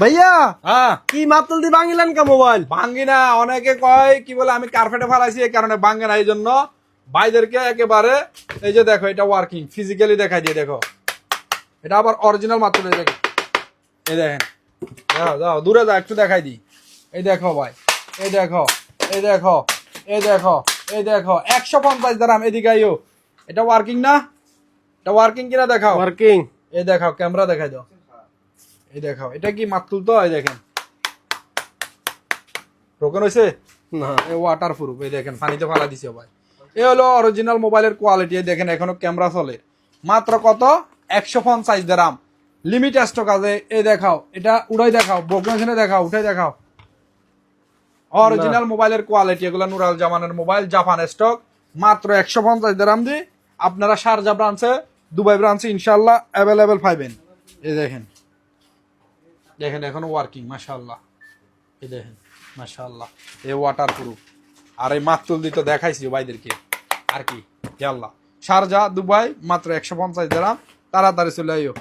ভাইয়া হ্যাঁ কি মাতুল দি ভাঙিলেন কা মোবাইল? ভাঙ্গি না, অনেকে কয় কি বলে আমি কার্পেটে ফালাইছি এই কারণে ভাঙ্গে না, এই জন্য ভাইদেরকে একেবারে এই যে দেখো এটা ওয়ার্কিং ফিজিক্যালি দেখাই দিয়ে দেখো, এটা আবার অরিজিনাল মাত্র দেখো, এই দেখেন, যাও যাও দূরে যাও একটু দেখাই দিই, এই দেখো ভাই, এই দেখো, এই দেখো, এই দেখো, এই দেখো 150 দাম, এদিকে আইও, এটা ওয়ার্কিং না, এটা ওয়ার্কিং কিনা দেখাও, ওয়ার্কিং। এই দেখাও ক্যামেরা দেখাই দাও, এই দেখাও এটা কি মাতুল তো, এই দেখেন ব্রোকেন হয়েছে, না ওয়াটার প্রুফ, এই দেখেন পানিতে ফালা দিছে ভাই, এ হলো অরিজিনাল মোবাইলের কোয়ালিটি, দেখেন এখনো ক্যামেরা চলে, মাত্র কত 150 দাম, লিমিট স্টক আছে, এই দেখাও এটা উড়াই দেখাও, ব্রোকেন দেখাও, উঠাই দেখাও, অরিজিনাল মোবাইলের কোয়ালিটি, এগুলো নুরাল জামানের মোবাইল, জাপান স্টক, মাত্র 150 দাম দিয়ে আপনারা শারজা ব্রাঞ্চে, দুবাই ব্রাঞ্চে ইনশাল্লাহ অ্যাভেলেবেল পাইবেন, এই দেখেন, দেখেন এখনো ওয়ার্কিং মাশাআল্লাহ, এই দেখেন মাশাআল্লাহ, এই ওয়াটার প্রুফ, আর এই মাতুল দিতে দেখাইছি ভাইদেরকে, আর কি আল্লাহ, শারজা দুবাই মাত্র 150 দাম, তাড়াতাড়ি চলে আইও।